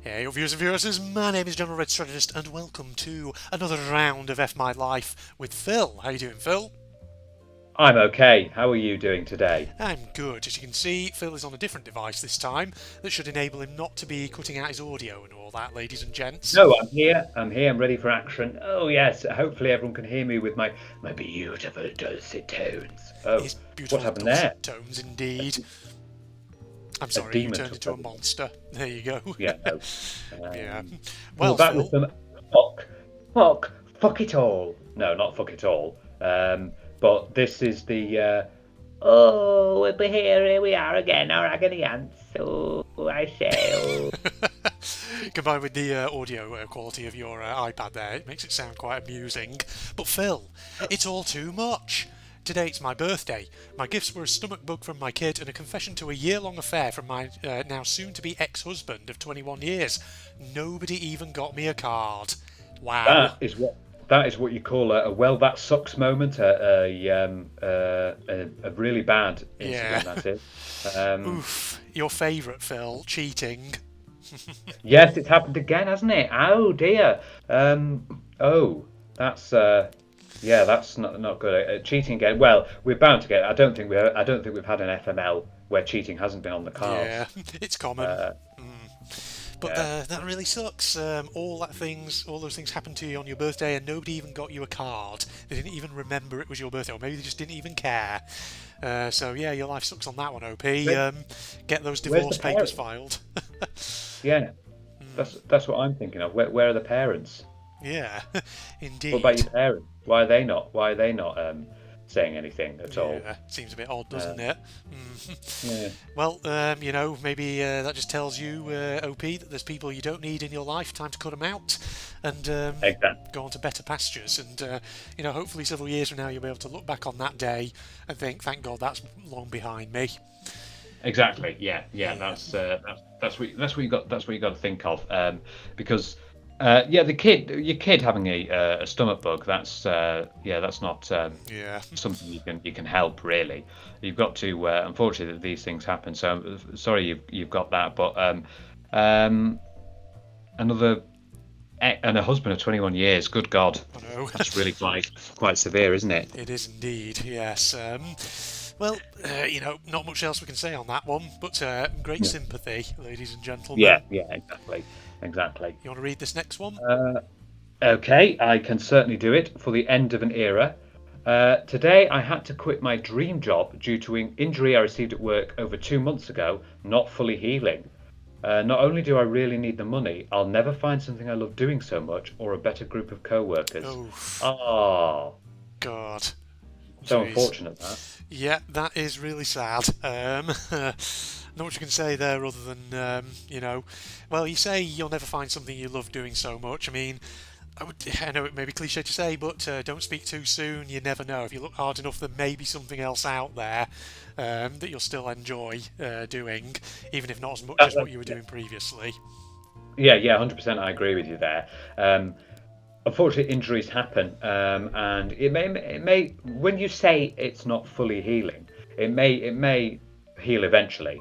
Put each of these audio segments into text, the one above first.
Hey, viewers and viewers, my name is General Red Strategist, and welcome to another round of F My Life with Phil. How you doing, Phil? I'm okay. How are you doing today? I'm good. As you can see, Phil is on a different device this time that should enable him not to be cutting out his audio and all that, ladies and gents. No, I'm here. I'm here. I'm ready for action. Oh yes. Hopefully everyone can hear me with my beautiful dulcet tones. Oh, His what beautiful happened there? dulcet tones, indeed. I'm A sorry, you demon turned took into a over. monster. There you go. Yeah. No. Yeah. We're Well, back with Phil, some fuck, fuck it all. No, not fuck it all. But this is the. Oh, we're here. Here we are again. Our agony ants. Oh, I say. Oh. combined with the audio quality of your iPad there, it makes it sound quite amusing. But Phil, it's all too much. Today it's my birthday. My gifts were a stomach bug from my kid and a confession to a year-long affair from my now soon-to-be ex-husband of 21 years. Nobody even got me a card. Wow. That is what you call a well that sucks moment, a really bad Yeah. incident. That is. Um, Oof. Your favourite, Phil, cheating. yes, it's happened again, hasn't it? Oh dear. Oh, that's yeah, that's not good. Cheating again. Well, we're bound to get. I don't think we've had an FML where cheating hasn't been on the cards. Yeah, it's common. Uh, But yeah. that really sucks. All those things happened to you on your birthday, and nobody even got you a card. They didn't even remember it was your birthday, or maybe they just didn't even care. So yeah, your life sucks on that one, OP. Where, Get those where's the divorce papers parent? filed. Yeah, that's what I'm thinking of. Where are the parents? Yeah, What about indeed. your parents? Why are they not? Why are they not saying anything at all? Yeah, seems a bit odd, Uh, doesn't it? Mm. yeah, Well, maybe that just tells you, OP, that there's people you don't need in your life. Time to cut them out and exactly. go on to better pastures. And hopefully, several years from now, you'll be able to look back on that day and think, "Thank God, that's long behind me." Exactly. Yeah, yeah. Yeah, That's what you got to think of. Because yeah, your kid having a stomach bug. That's not yeah, something you can help really. You've got to. Unfortunately, that these things happen. So sorry you've got that. But um, another and a husband of 21 years. Good God, I know. that's really quite severe, isn't it? It is indeed. Yes. Well, not much else we can say on that one, but great Yeah. sympathy, ladies and Yeah. gentlemen. Yeah. Exactly. Exactly. You want to read this next one? Okay, I can certainly do it for the end of an era. Today, I had to quit my dream job due to an injury I received at work over 2 months ago, not fully healing. Not only do I really need the money, I'll never find something I love doing so much or a better group of co-workers. Oh, Ah, God. so Jeez. unfortunate that. Yeah, that is really sad. Not much you can say there other than, well, you say you'll never find something you love doing so much. I know it may be cliche to say, but don't speak too soon. You never know. If you look hard enough, there may be something else out there that you'll still enjoy doing, even if not as much as what you were Yeah, doing previously. yeah, yeah, 100%. I agree with you there. Unfortunately, injuries happen, and it may when you say it's not fully healing, it may heal eventually.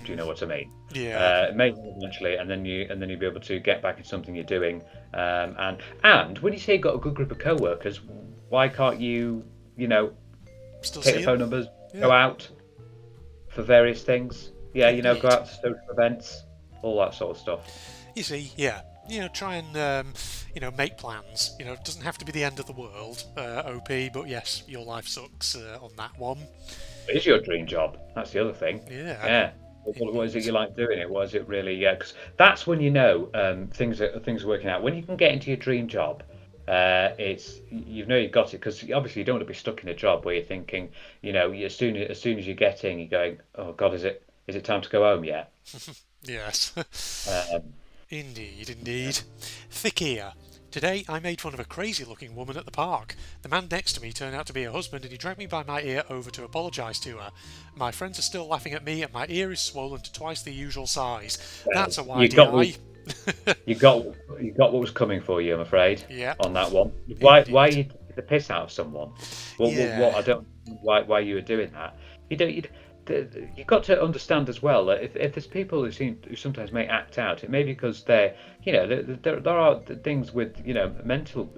Do you know what I mean? Yeah, It may heal eventually, and then you'll be able to get back in something you're doing. And when you say you've got a good group of co-workers, why can't you still take see the him. phone numbers, Yeah, go out for various things? Yeah, go indeed. out to social events, all that sort of stuff. You see, yeah. Try and make plans. It doesn't have to be the end of the world, OP. But yes, your life sucks on that one. It is your dream job. That's the other thing. Yeah, Yeah. What is it indeed. you like doing it? What is it really? Yeah, because that's when you know things are working out. When you can get into your dream job, you've got it. Because obviously you don't want to be stuck in a job where you're thinking, as soon as you get in, you're going, oh God, is it time to go home yet? Yes. Um, Indeed, yeah. indeed. Thick ear. Today I made fun of a crazy looking woman at the park. The man next to me turned out to be her husband and he dragged me by my ear over to apologise to her. My friends are still laughing at me and my ear is swollen to twice the usual size. Well, That's a you wide got eye. you got you got what was coming for you. I'm afraid Yep, on that one. Why indeed. you taking the piss out of someone? What Yeah. I don't why you were doing that. You don't. you've got to understand as well that if there's people who sometimes may act out, it may be because there are things with mental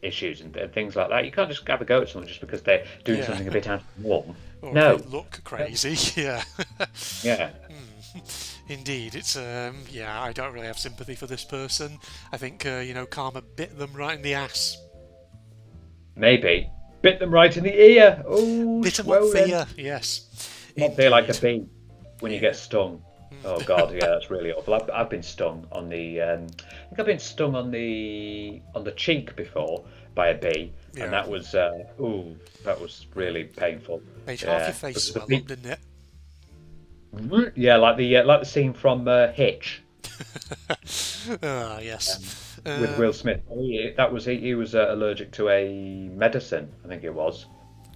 issues and things like that. You can't just have a go at someone just because they're doing Yeah. something a bit out of the norm. Or if they No. look crazy. Yeah. Yeah. Indeed, it's yeah. I don't really have sympathy for this person. I think karma bit them right in the ass. Maybe bit them right in the ear. Oh, Bit them up for swollen. you. Yes, Not feel like a indeed. bee when you Yeah. get stung. Oh God, yeah, that's really awful. I've been stung on the I think I've been stung on the cheek before by a bee, and Yeah. that was that was really painful. Made half your Yeah, face because the swell up, bee, didn't it? yeah, like the scene from Hitch Ah, yes. with Will Smith. He was allergic to a medicine, I think it was.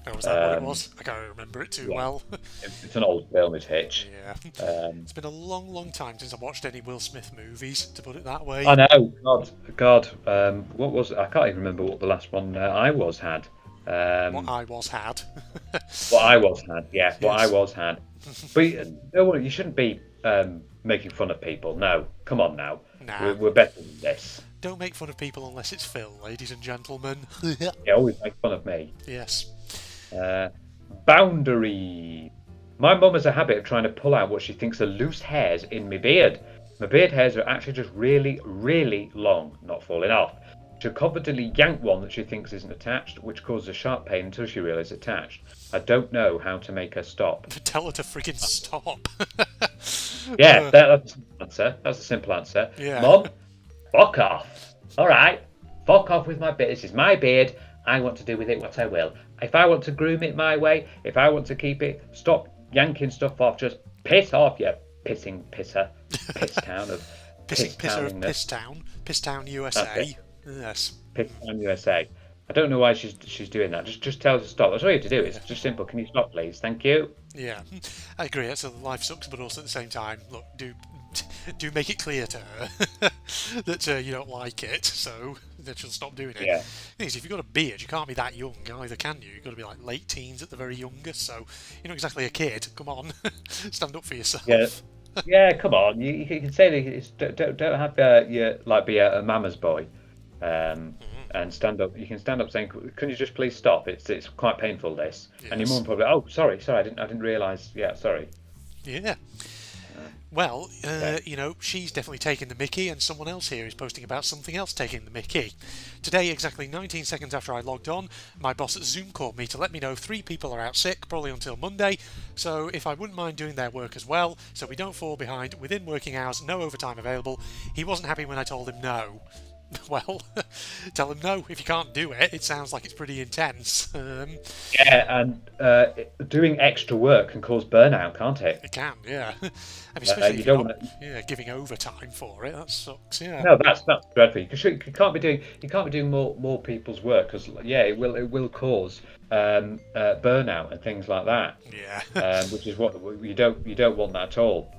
Oh, was that what it Um, was? I can't remember it too yeah, well. it's an old film, is Hitch. Yeah. Um, It's been a long, long time since I've watched any Will Smith movies, to put it that way. I know, God. What was it? I can't even remember what the last one I was had. What Um, I was had. what I was had, yeah, what I Yes. was had. But no, you shouldn't be making fun of people. No, come on now. Nah. We're better than this. Don't make fun of people unless it's Phil, ladies and gentlemen. You always make fun of me. Yes. Uh, boundary. My mum has a habit of trying to pull out what she thinks are loose hairs in my beard. My beard hairs are actually just really, really long, not falling off. She'll confidently yank one that she thinks isn't attached, which causes a sharp pain until she realises it's attached. I don't know how to make her stop. Tell her to friggin' stop. Yeah, that's the simple answer. That's the simple answer. Yeah. Mum, fuck off. All right, fuck off with my beard. This is my beard. I want to do with it what I will. If I want to groom it my way, if I want to keep it, stop yanking stuff off. Just piss off, you pissing pisser. Piss town of Pissing piss pisser of towningness. Pisstown. Pisstown, That's it. USA. Yes. Piss town USA. I don't know why she's doing that. Just tell her to stop. That's all you have to do. It's Yeah. just simple. Can you stop, please? Thank you. Yeah. I agree. So life sucks, but also at the same time, look, do make it clear to her that you don't like it, so that she'll stop doing it. Yeah. Thing is, if you've got a beard, you can't be that young either, can you? You've got to be like late teens at the very youngest, so you're not exactly a kid. Come on, stand up for yourself. Yeah. Yeah, come on. You can say that don't have be a mama's boy, and stand up. You can stand up saying, "Can you just please stop? It's quite painful this." And your Yes. mum probably, "Oh, sorry, I didn't realise. Yeah, sorry." Yeah. Well, Okay. she's definitely taking the mickey, and someone else here is posting about something else taking the mickey. Today, exactly 19 seconds after I logged on, my boss at Zoom called me to let me know 3 people are out sick, probably until Monday, so if I wouldn't mind doing their work as well, so we don't fall behind within working hours, no overtime available. He wasn't happy when I told him no. Well, tell him no. If you can't do it, it sounds like it's pretty intense. Yeah, and doing extra work can cause burnout, can't it? It can, yeah. I mean, especially You if you're don't not want to. giving overtime for it. That sucks, yeah. No, that's dreadful. You can't be doing more people's work because it will cause burnout and things like that. Yeah. Which is what you don't want that at all.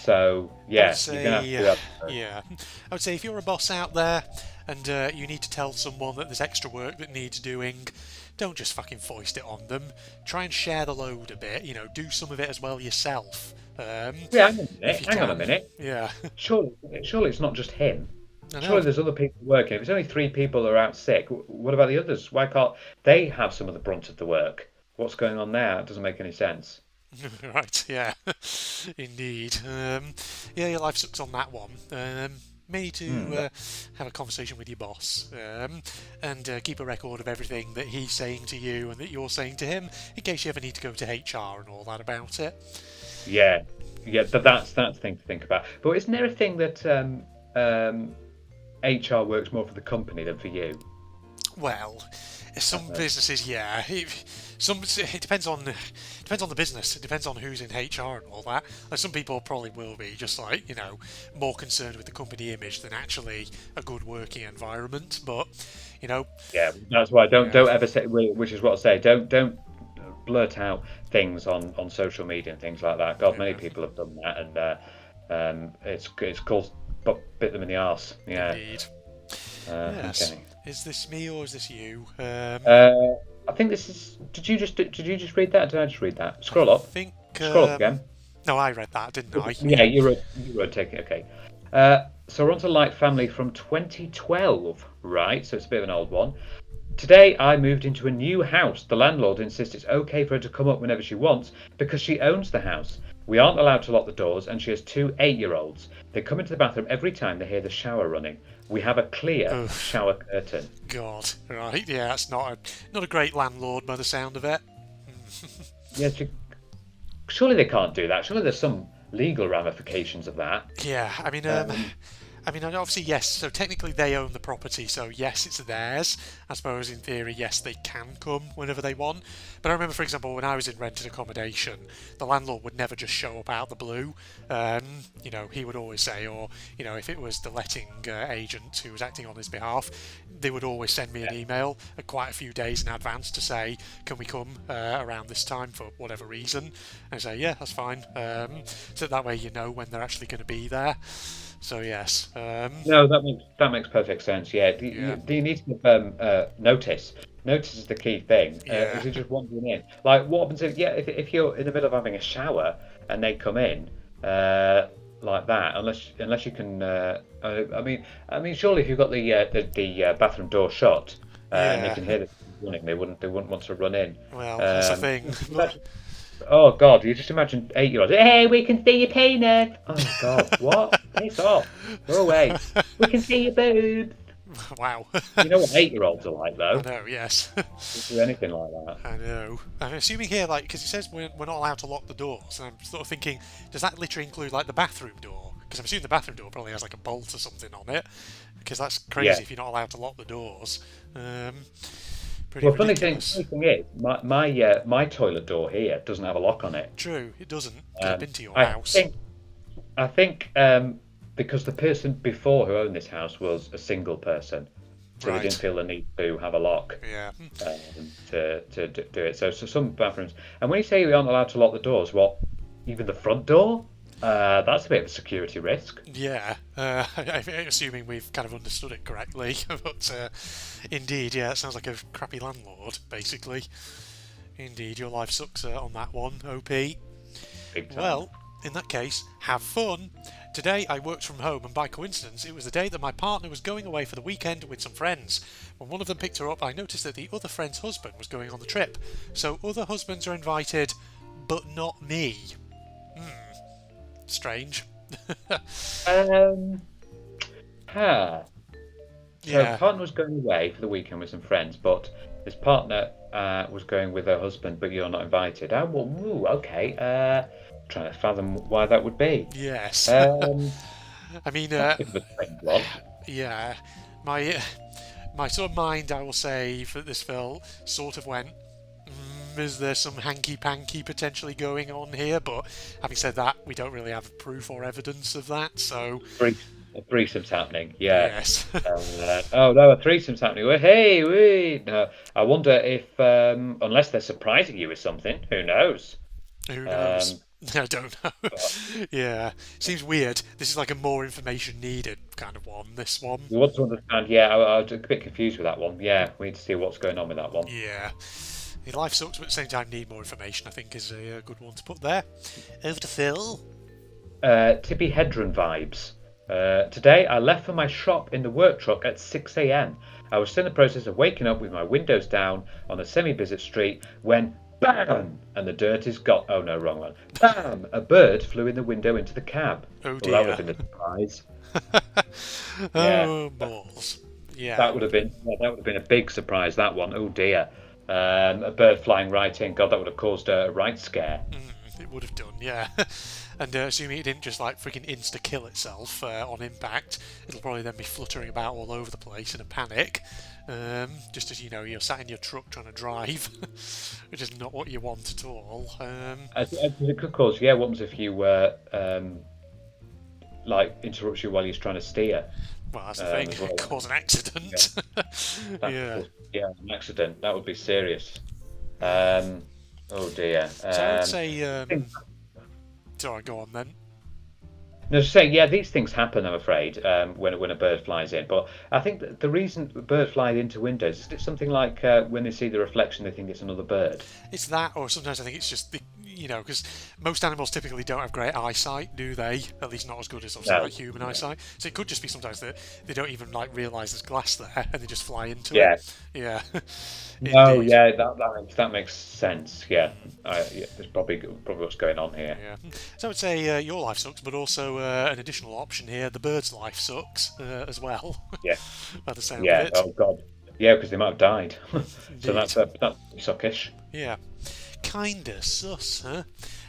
So I yeah, would you're gonna have to say, do that. yeah. I would say if you're a boss out there and you need to tell someone that there's extra work that needs doing, don't just fucking foist it on them. Try and share the load a bit. Do some of it as well yourself. Yeah, hang on a If minute. you Hang on a can. minute. Yeah. Surely it's not just him. I know. Surely there's other people working. If it's only 3 people that are out sick, what about the others? Why can't they have some of the brunt of the work? What's going on there? It doesn't make any sense. Right. Yeah. Indeed. Yeah, your life sucks on that one. May need to have a conversation with your boss and keep a record of everything that he's saying to you and that you're saying to him in case you ever need to go to HR and all that about it. Yeah, yeah, that's the thing to think about. But isn't there a thing that HR works more for the company than for you? Well, some businesses, yeah. It depends on the business. It depends on who's in HR and all that. Like some people probably will be just like more concerned with the company image than actually a good working environment. But Yeah, that's why don't yeah, ever say. Which is what I say. Don't blurt out things on social media and things like that. God, many yeah, people have done that, and it's called bit them in the arse. Yeah. indeed. Yes. Okay. Is this me or is this you? I think this is. Did you just read that? Or did I just read that? I Scroll up. think. Scroll up again. No, I read that, didn't I? Yeah, Yeah. you were taking it. Okay. So we're on to Light Family from 2012, right? So it's a bit of an old one. Today, I moved into a new house. The landlord insists it's okay for her to come up whenever she wants because she owns the house. We aren't allowed to lock the doors, and she has two 8-year-olds. They come into the bathroom every time they hear the shower running. We have a clear Oof. shower curtain. God. Right. Yeah. That's not a great landlord by the sound of it. Yeah, surely they can't do that. Surely there's some legal ramifications of that. Yeah. Um, And obviously, yes, so technically they own the property, so yes, it's theirs. I suppose in theory, yes, they can come whenever they want. But I remember, for example, when I was in rented accommodation, the landlord would never just show up out the blue. He would always say, or, if it was the letting agent who was acting on his behalf, they would always send me an email quite a few days in advance to say, can we come around this time for whatever reason? And I say, yeah, that's fine. So that way you know when they're actually going to be there. So yes, No, that makes perfect sense. Yeah. Do yeah, you, do you need to give notice? Notice is the key thing. yeah, Is it just wandering in? Like what happens if you're in the middle of having a shower and they come in like that? Unless you can. I mean, surely if you've got the bathroom door shut and they yeah. can hear the running, they wouldn't want to run in. Well, that's the Um, thing. But imagine, oh God, you just imagine 8-year-olds. Hey, we can see your penis. Oh God, what? Piss off. Go away. We can see your boobs. wow, You know what 8-year-olds are like, I though. know. Yes, Don't do anything like that. I know. I'm assuming here, like, because it says we're not allowed to lock the doors, and I'm sort of thinking, does that literally include like the bathroom door? Because I'm assuming the bathroom door probably has like a bolt or something on it. Because that's Yeah. crazy if you're not allowed to lock the doors. Um, Pretty Well, funny ridiculous. thing is, my toilet door here doesn't have a lock on it. True, it doesn't. Because I've Um, been to your I house. think I think because the person before who owned this house was a single person, so they didn't Right. feel the need to have a lock. Yeah. To do it. So some bathrooms. And when you say we aren't allowed to lock the doors, what? Even the front door? That's a bit of a security risk. Yeah, I'm assuming we've kind of understood it correctly, but indeed, yeah, it sounds like a crappy landlord, basically. Indeed, your life sucks on that one, OP. Big time. Well, in that case, have fun. Today I worked from home, and by coincidence, it was the day that my partner was going away for the weekend with some friends. When one of them picked her up, I noticed that the other friend's husband was going on the trip. So other husbands are invited, but not me. Strange. Um, huh. So Yeah, partner was going away for the weekend with some friends, but this partner was going with her husband, but you're not invited. Oh, well, ooh, okay. Trying to fathom why that would be. yes. Um, I mean, that's a bit of a strange one. yeah, my my sort of mind, I will say, for this film, sort of went, is there some hanky panky potentially going on here? But having said that, we don't really have proof or evidence of that, so A threesome's happening. Yeah. yes. Oh no, a threesome's happening. Well, hey, wait. No, I wonder if, unless they're surprising you with something, who knows? Who knows? Um, I don't know. but Yeah, seems weird. This is like a more information needed kind of one. This one. we want to understand. Yeah, I was a bit confused with that one. Yeah, we need to see what's going on with that one. Yeah. The life sucks, but at the same time, need more information. I think is a good one to put there. Over to Phil. Tippy Hedron vibes. Today, I left for my shop in the work truck at 6 a.m. I was still in the process of waking up with my windows down on a semi-busy street when BAM! And the dirt is gone. Oh no, wrong one. BAM! A bird flew in the window into the cab. Oh Well, that would dear. have been a surprise. Yeah, Oh balls. Yeah. that would have been a big surprise. That one. Oh dear. A bird flying right in. God, that would have caused a right scare. It would have done, yeah. And assuming it didn't just like freaking insta kill itself on impact, it'll probably then be fluttering about all over the place in a panic. Just as you're sat in your truck trying to drive, which is not what you want at all. It could cause. Yeah, what happens if you like interrupts you while you're trying to steer Well, that's the thing. as well? Cause an Yeah, accident. that could Yeah. cause, yeah, an accident. That would be serious. Um, oh dear. So I would say. I think Sorry, go on then. No, just saying, yeah, these things happen. I'm afraid when a bird flies in. But I think that the reason birds fly into windows is it something like when they see the reflection, they think it's another bird. It's that, or sometimes I think it's just because most animals typically don't have great eyesight, do they? At least not as good as obviously No. like human Yeah. eyesight. So it could just be sometimes that they don't even like realise there's glass there and they just fly into it. Yeah. Yeah, No. indeed. Yeah. That makes sense. Yeah. Mm, Yeah. There's probably what's going on here. yeah. So I would say your life sucks, but also an additional option here: the bird's life sucks as well, Yeah. by the sound of Yeah. it. Oh God. Yeah, because they might have died. So Indeed. that's suckish. Yeah. Kinda sus, huh?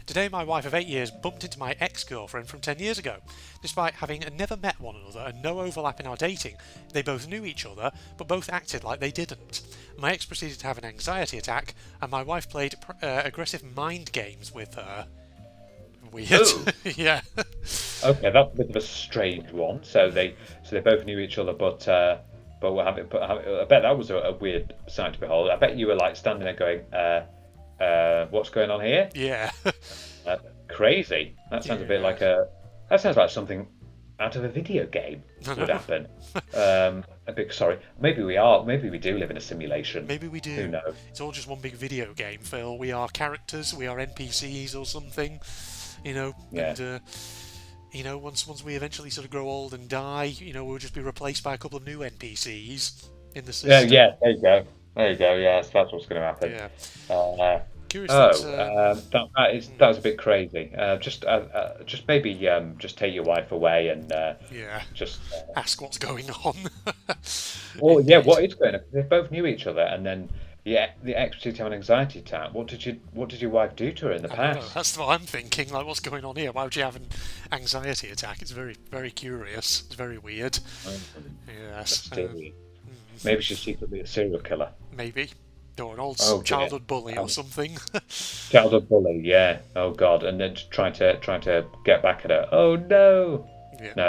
Today, my wife of 8 years bumped into my ex girlfriend from 10 years ago. Despite having never met one another and no overlap in our dating, they both knew each other, but both acted like they didn't. My ex proceeded to have an anxiety attack, and my wife played aggressive mind games with her. Weird. Oh. Yeah. Okay, that's a bit of a strange one. So they both knew each other, but I bet that was a weird sight to behold. I bet you were like standing there going, what's going on here? Yeah. Uh, Crazy. That sounds a bit Yeah. like a. That sounds like something out of a video game I would know. happen. A big sorry. Maybe we are. Maybe we do live in a simulation. Maybe we Who do. knows? It's all just one big video game, Phil. We are characters, we are NPCs or something, Yeah. and once we eventually sort of grow old and die, we'll just be replaced by a couple of new NPCs in the Yeah. system. Yeah. There you go. There you go. Yes, that's what's going to happen. Yeah. Uh, Curious that. Oh, that was a bit crazy. Just maybe just take your wife away and Yeah. just Ask what's going on. well, yeah, Indeed. what is going on? They both knew each other, and then yeah, the ex to have an anxiety attack. What did your wife do to her in the I know. past? That's what I'm thinking. Like, what's going on here? Why would you have an anxiety attack? It's very, very curious. It's very weird. Yes. Mysterious. Maybe she's secretly a serial killer. Maybe. Or an old Oh dear. childhood bully or Um, something. Childhood bully. Yeah. Oh God. And then just trying to get back at her. Oh no. Yeah. No,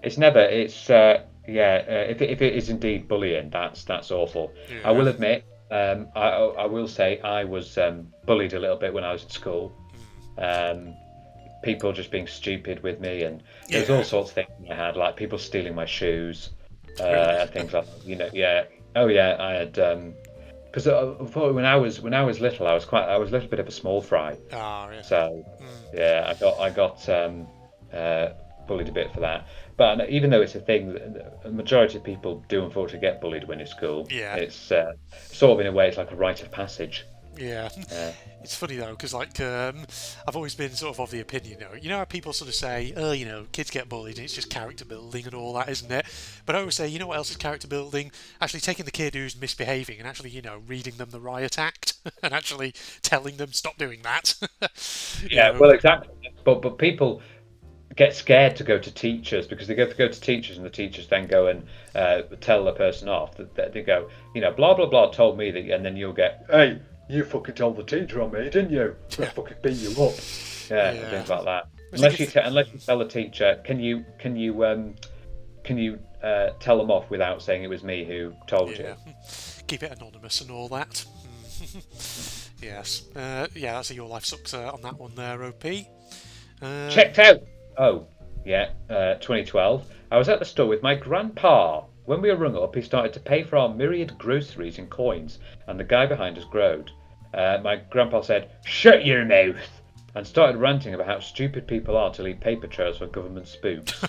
it's never. It's yeah. If it is indeed bullying, that's awful. I Yeah. will admit. I will say I was bullied a little bit when I was at school. Um, People just being stupid with me, and there was all Yeah. sorts of things I had, like people stealing my shoes, Really? and things like yeah. Oh yeah, I had because when I was little, I was a little bit of a small fry. Ah, yeah. So Mm, yeah, I got uh, bullied a bit for that. But even though it's a thing, a majority of people do unfortunately get bullied when in school. yeah. It's sort of in a way, it's like a rite of passage. Yeah. Uh, It's funny though, because like I've always been sort of the opinion, how people sort of say, oh, kids get bullied, and it's just character building and all that, isn't it? But I always say, you know what else is character building? Actually taking the kid who's misbehaving and actually, reading them the riot act and actually telling them stop doing that. you yeah, know, well, exactly. But people get scared to go to teachers because they go to teachers and the teachers then go and tell the person off that they go, blah blah blah told me that, and then you'll get, hey, you fucking told the teacher on me, didn't you? I Yeah. fucking beat you up. Yeah, and Yeah. things like that. I think Unless you tell the teacher, can you tell them off without saying it was me who told you? yeah, keep it anonymous and all that. Yes. Yeah, that's a your life sucks on that one there, OP. Checked out. Oh, yeah. 2012. I was at the store with my grandpa. When we were rung up, he started to pay for our myriad groceries in coins, and the guy behind us growled. My grandpa said, "Shut your mouth," and started ranting about how stupid people are to leave paper trails for government spooks.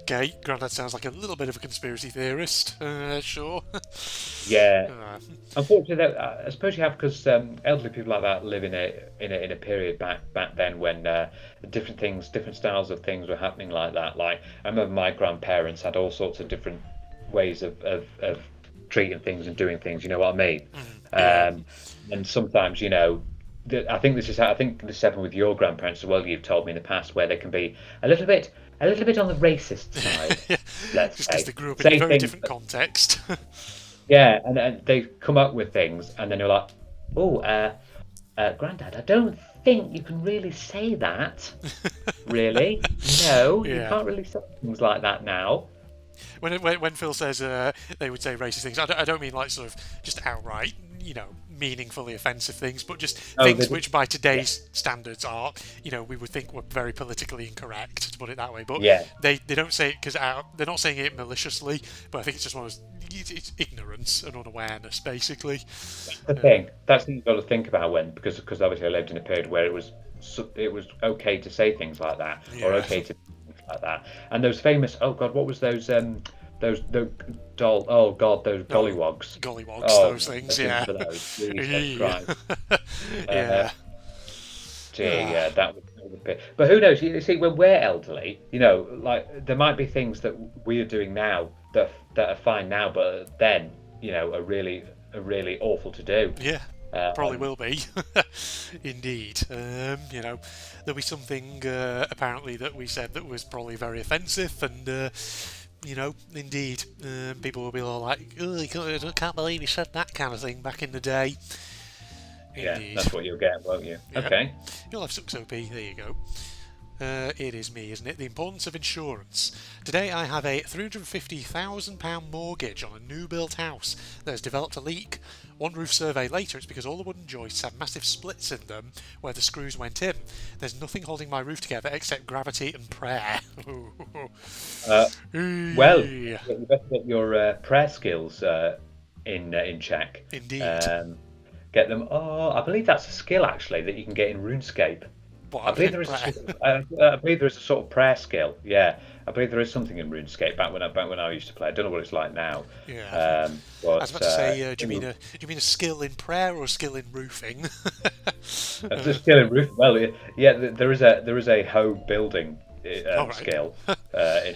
Okay, Grandad sounds like a little bit of a conspiracy theorist. Sure. Yeah. Uh, Unfortunately, I suppose you have because elderly people like that live in a period back then when different styles of things were happening like that. Like I remember my grandparents had all sorts of different ways of treating things and doing things. You know what I mean? yeah. And sometimes, I think this happened with your grandparents as well. You've told me in the past where they can be a little bit on the racist side. Let's Just because say they grew up in a say very things. different context. Yeah, and they come up with things, and then you're like, "Oh, Grandad, I don't think you can really say that. Really? No, you Yeah. can't really say things like that now." When Phil says they would say racist things, I don't mean like sort of just outright meaningfully offensive things, but just Oh, things which by yeah, today's standards are, we would think were very politically incorrect, to put it that way. But yeah. they don't say it because they're not saying it maliciously, but I think it's just one of those, it's ignorance and unawareness, basically. The Uh, thing. That's the thing you've got to think about because obviously I lived in a period where it was okay to say things like that or yeah. okay to do things like that. And those famous, oh God, what was those doll oh God, those No, gollywogs. gollywogs, Oh, those things, I've been yeah. for those. Jesus Yeah. Christ. Uh, Yeah. Gee, Ah, yeah, that would be. But who knows? You see, when we're elderly, like there might be things that we are doing now that are fine now, but then, are really awful to do. yeah. Probably Um, will be. Indeed. There'll be something apparently that we said that was probably very offensive, and indeed, people will be all like, "Oh, I can't believe you said that kind of thing back in the day." yeah, Indeed. that's what you'll get, won't you? Yeah. Okay. Your life sucks, OP. There you go. It is me, isn't it? The importance of insurance. Today I have a £350,000 mortgage on a new built house that has developed a leak. One roof survey later, it's because all the wooden joists have massive splits in them where the screws went in. There's nothing holding my roof together except gravity and prayer. Uh, well, Yeah, you better get your prayer skills in check. indeed. Um, get them. Oh, I believe that's a skill actually that you can get in RuneScape. I What? believe there is a Prayer. sort of, I believe there is a sort of prayer skill. Yeah, I believe there is something in RuneScape back when I used to play. I don't know what it's like now. Yeah. I was But about to say, do you mean a skill in prayer or a skill in roofing? a skill in roof. Well, yeah, there is a home building All right. skill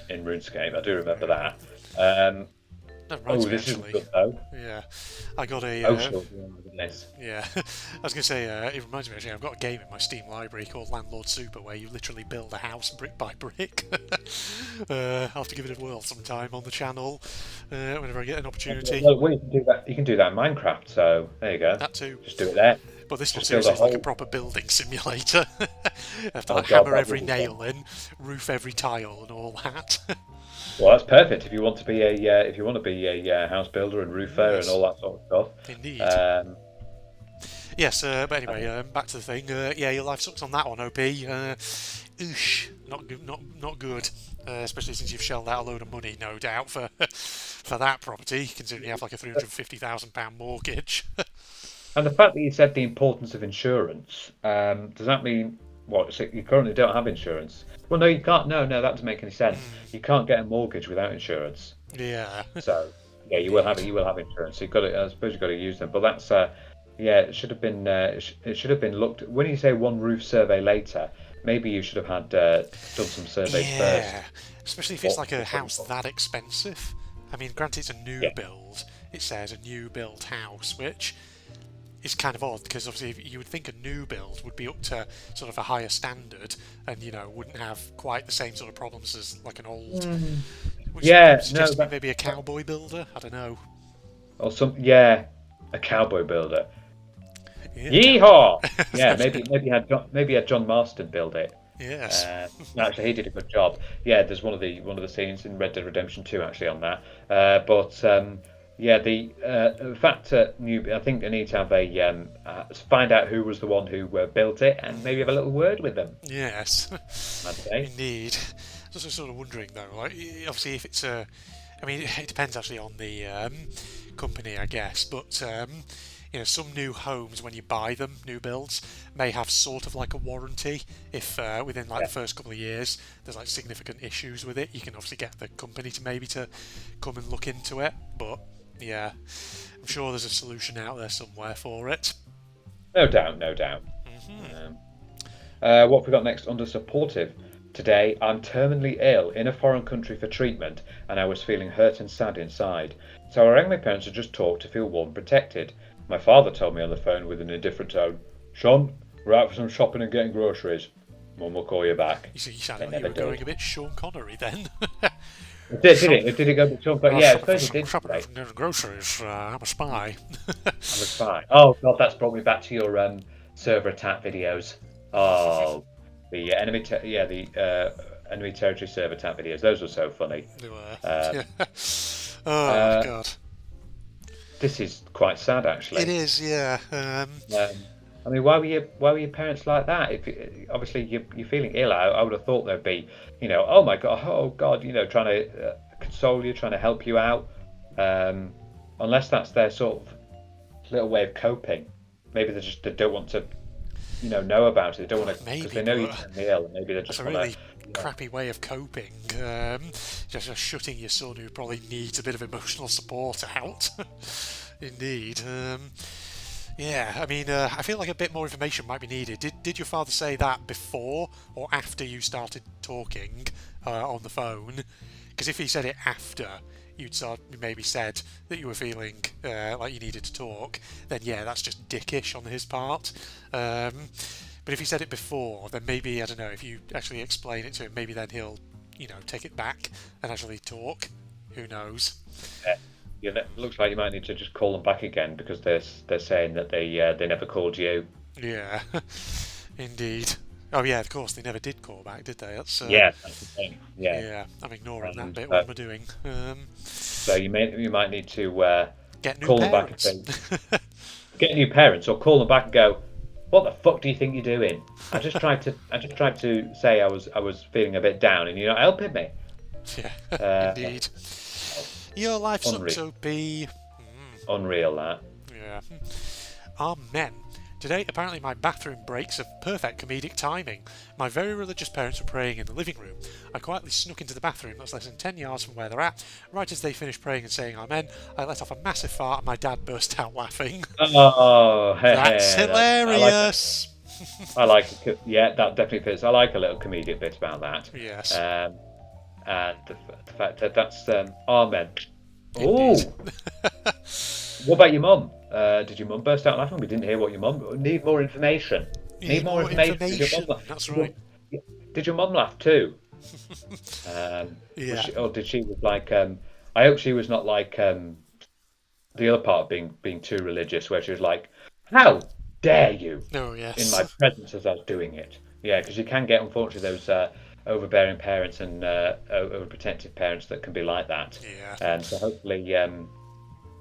in RuneScape. I do remember that. Um, That reminds oh, me, this isn't actually. good though. Yeah, I got a. Oh, sure. Oh my goodness. Yeah, I was going to say, it reminds me, actually, I've got a game in my Steam library called Landlord Super where you literally build a house brick by brick. I'll have to give it a whirl sometime on the channel whenever I get an opportunity. Well, you can do that. You can do that in Minecraft. So there you go. That too. Just do it there. But this one Just build a seriously is like a whole. proper building simulator. I have to Oh like God, hammer that every would be fun. nail in, roof every tile, and all that. Well, that's perfect if you want to be a house builder and roofer and Yes, all that sort of indeed. stuff. Yes, but anyway, Okay. back to the thing. Yeah, your life sucks on that one, OP. Oosh, not good, not good. Especially since you've shelled out a load of money, no doubt, for for that property, considering you have like a £350,000 mortgage. And the fact that you said the importance of insurance, does that mean what? So you currently don't have insurance? Well, no, you can't. No, no, that doesn't make any sense. You can't get a mortgage without insurance. Yeah, So yeah, indeed. you will have insurance. So you've got to, I suppose you've got to use them. But that's yeah, it should have been it should have been looked. When you say one roof survey later, maybe you should have had done some surveys first. Yeah, especially if it's What, like a what, house what, that expensive. I mean, granted, it's a new yeah. build. It says a new build house, which is kind of odd because obviously you would think a new build would be up to sort of a higher standard and wouldn't have quite the same sort of problems as like an old, which Yeah, no, suggests to me maybe a cowboy builder. I don't know. or some, yeah, a cowboy builder. Yeah, cowboy. Yeehaw! Yeah, maybe had John Marston build it. Yes. No, actually, he did a good job. Yeah, there's one of the scenes in Red Dead Redemption 2 actually on that. But yeah, the fact that I think they need to have find out who was the one who built it and maybe have a little word with them. Yes. I'd say. Indeed. I was also sort of wondering though, like obviously if it's a, I mean it depends actually on the company, I guess, but some new homes when you buy them, new builds, may have sort of like a warranty. If within like Yeah. the first couple of years there's like significant issues with it, you can obviously get the company to maybe to come and look into it. But yeah, I'm sure there's a solution out there somewhere for it. No doubt, no doubt. Um, what have we got next under supportive? Today, I'm terminally ill in a foreign country for treatment, and I was feeling hurt and sad inside. So I rang my parents to just talk to feel warm and protected. My father told me on the phone with an indifferent tone, Sean, we're out for some shopping and getting groceries. Mum will call you back. You see, you sounded They like you never were going did. a bit Sean Connery then. It did, did Shop, it? It did it go to Sean? But yeah, I shopping for suppose it some did shopping today. for groceries. I'm a spy. I'm a spy. Oh god, that's brought me back to your server attack videos. Oh, the enemy territory server attack videos. Those were so funny. They were. Um, Yeah. Oh uh, god. this is quite sad It actually. is, yeah. I mean, why were your parents like that? If obviously you're feeling ill, I would have thought there'd be, oh God, trying to console you, trying to help you out. Um, Unless that's their sort of little way of coping. Maybe they don't want to, know about it. They don't want to because Maybe, they know you're but terminally ill. Maybe they that's a just want to, really crappy way of coping. Just shutting your son who probably needs a bit of emotional support out. Indeed. Yeah, I mean, I feel like a bit more information might be needed. Did your father say that before or after you started talking on the phone? Because if he said it after you maybe said that you were feeling like you needed to talk, then yeah, that's just dickish on his part. But if he said it before, then maybe, I don't know, if you actually explain it to him, maybe then he'll, take it back and actually talk. Who knows? it looks like you might need to just call them back again because they're saying that they never called you. Yeah, indeed. Oh yeah, of course they never did call back, did they? Yeah, that's the thing. Yeah, Yeah, I'm ignoring that and bit. What am I doing? so you might need to Get new call them back and parents. say, get new parents, or call them back and go, what the fuck do you think you're doing? I just tried to say I was feeling a bit down, and you're not helping me. Yeah, Uh, indeed. Your life sucks, unreal, OP. unreal that. Yeah. Amen. Today, apparently, my bathroom breaks of perfect comedic timing. My very religious parents were praying in the living room. I quietly snuck into the bathroom that's less than 10 yards from where they're at. Right as they finished praying and saying Amen, I let off a massive fart and my dad burst out laughing. Oh, That's I like it. hilarious! I like it. Yeah, that definitely fits. I like a little comedic bit about that. Yes, Um, and the fact that that's Amen. indeed. Oh, what about your mum? Did your mum burst out laughing? We didn't hear what your mum. Need more information. You Need need more more information. Did your mum information. That's right. Did your mum laugh too? Was Yeah. she, or did she was like? I hope she was not like the other part of being too religious, where she was like, "How dare you!" Oh, in my yes. presence as I was doing it. Yeah, because you can get unfortunately those overbearing parents and overprotective parents that can be like that. Yeah. So hopefully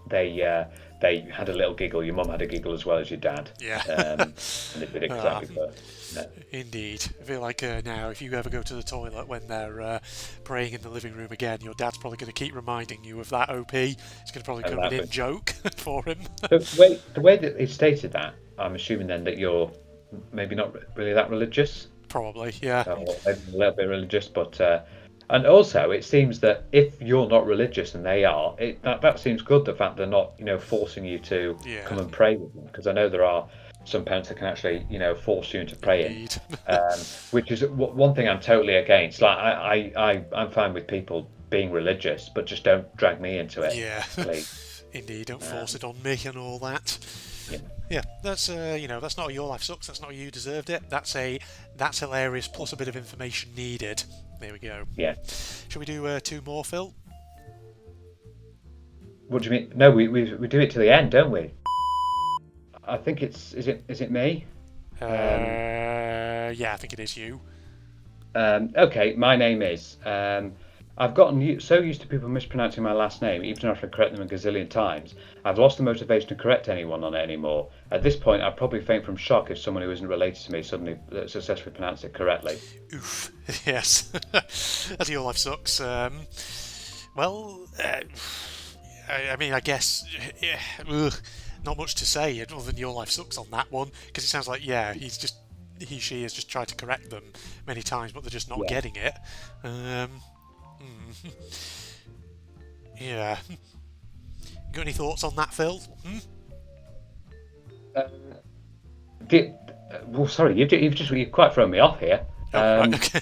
they they had a little giggle. Your mum had a giggle as well as your dad, Yeah. and they did Ah, exactly the. No. indeed. I feel like now, if you ever go to the toilet when they're praying in the living room again, your dad's probably going to keep reminding you of that OP. It's going to probably And become an that in was joke for him. the way that he stated that. I'm assuming then that you're maybe not really that religious, Probably, yeah. or maybe a little bit religious, but and also it seems that if you're not religious and they are, that seems good. The fact they're not, forcing you to Yeah, come and pray with them, because I know there are some parents that can actually, force you into praying, indeed. which is one thing I'm totally against. Like I'm fine with people being religious, but just don't drag me into it, Yeah, please. indeed. Don't force Um, it on me and all that. yeah, Yeah, that's not a your life sucks. That's not a you deserved it. That's hilarious. Plus a bit of information needed. There we go. yeah. Shall we do two more, Phil? What do you mean? No, we do it to the end, don't we? I think is it me? Um, Yeah, I think it is you. okay, my name is. I've gotten so used to people mispronouncing my last name, even after I correct them a gazillion times, I've lost the motivation to correct anyone on it anymore. At this point, I'd probably faint from shock if someone who isn't related to me suddenly successfully pronounced it correctly. Oof. Yes. That's your life sucks. Well, I mean, I guess, yeah, ugh, not much to say other than your life sucks on that one, because it sounds like, yeah, she has just tried to correct them many times, but they're just not Yeah. getting it. Hmm. Yeah. Got any thoughts on that, Phil? Hmm? Uh, did, well, sorry, you've quite thrown me off here. Oh, right, okay.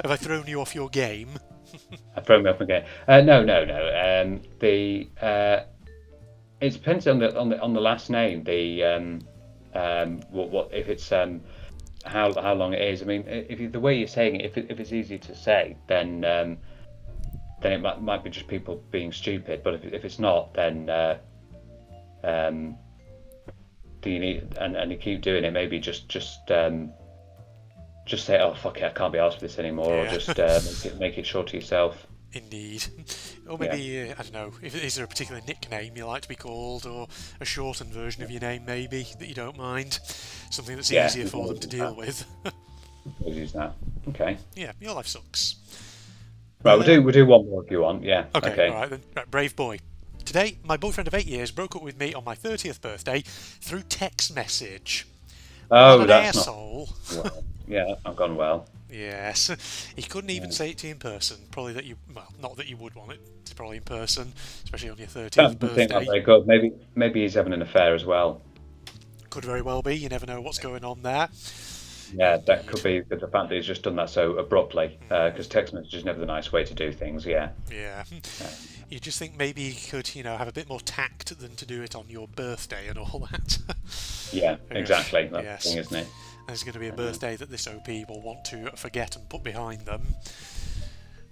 Have I thrown you off your game? I've thrown me off again. No, no, no. It depends on the last name. What if it's how long it is. I mean, the way you're saying it, if it's easy to say, then it might be just people being stupid. But if it's not, then um, do you need and you keep doing it? Maybe just say, oh fuck it, I can't be asked for this anymore, or Yeah. just make it short to yourself. Indeed. Or Yeah. maybe, I don't know, is there a particular nickname you like to be called, or a shortened version of your name maybe that you don't mind? Something that's Yeah, easier we can for them always to use deal that. with. Always use that. Okay. Yeah, your life sucks. Right, Uh, we'll do one more if you want. Yeah. okay, Okay. alright then. Right, brave boy. Today, my boyfriend of 8 years broke up with me on my 30th birthday through text message. What Oh, an that's not arsehole. well. Yeah, that's not gone well. Yes, he couldn't even Yeah. say it to you in person. Probably that you, well, not that you would want it. It's probably in person, especially on your That 30th doesn't seem like birthday. very good. Maybe he's having an affair as well. Could very well be. You never know what's going on there. Yeah, that Indeed. could be the fact that he's just done that so abruptly. Because Mm, text message is never the nice way to do things. Yeah. yeah. Um, You just think maybe he could, have a bit more tact than to do it on your birthday and all that. yeah, Ugh, exactly. That's the yes. thing, isn't it? There's going to be a Uh, birthday that this OP will want to forget and put behind them.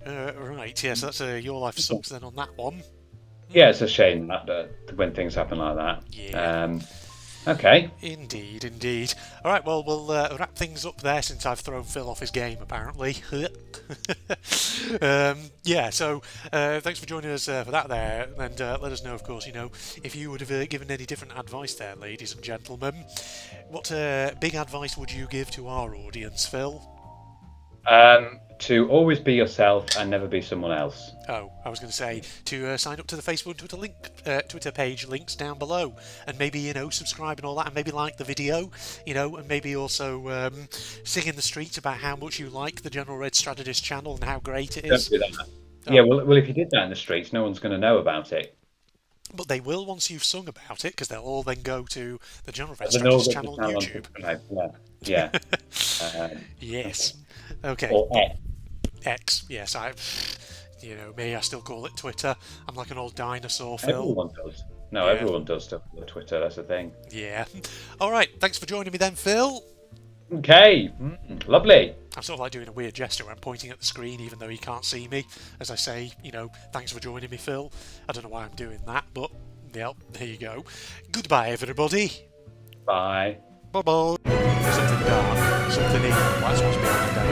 Right, yes, that's Your Life Sucks then on that one. yeah, it's a shame that when things happen like that. Yeah. Okay. Indeed, indeed. All right, well, we'll wrap things up there since I've thrown Phil off his game, apparently. Yeah, so thanks for joining us for that there, and let us know, of course, if you would have given any different advice there, ladies and gentlemen. What big advice would you give to our audience, Phil? To always be yourself and never be someone else. Oh, I was going to say to sign up to the Facebook and Twitter page, links down below, and maybe subscribe and all that, and maybe like the video, and maybe also sing in the streets about how much you like the General Red Strategist channel and how great it Don't is. do that. Yeah, Oh, well, if you did that in the streets, no one's going to know about it. but they will once you've sung about it, because they'll all then go to the General Red Then they'll Strategist go to the channel on channel and YouTube. subscribe. Yeah, yeah. Yes. Okay. Or X. X. Yes, me, I still call it Twitter. I'm like an old dinosaur, Phil. Everyone does. No, Yeah. everyone does stuff on Twitter. That's the thing. Yeah. All right. Thanks for joining me then, Phil. Okay, lovely. I'm sort of like doing a weird gesture where I'm pointing at the screen even though you can't see me as I say, thanks for joining me, Phil. I don't know why I'm doing that, but yeah, there you go. Goodbye, everybody. Bye. Bye-bye. Something dark, something evil. That's what's behind that.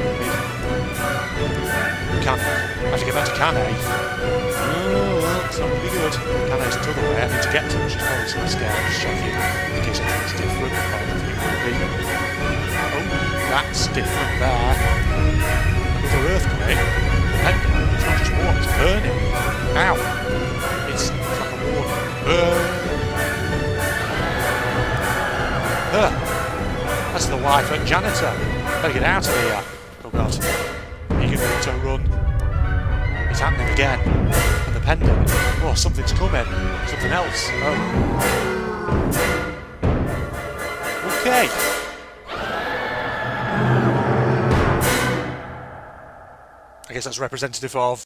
Can. I have to get back to Cannes. Oh, well, it's not really good. Cannes is another way I need to get to, which is probably sort of scary. Just checking in case anything's different. I don't think it will be. Oh, that's different there. Another earthquake. And it's not just water, it's burning. Ow. It's like a warning. That's the wife and janitor. Better get out of here. Oh god. You can auto run. It's happening again. And the pendant. Oh, something's coming. Something else. Oh. Okay. I guess that's representative of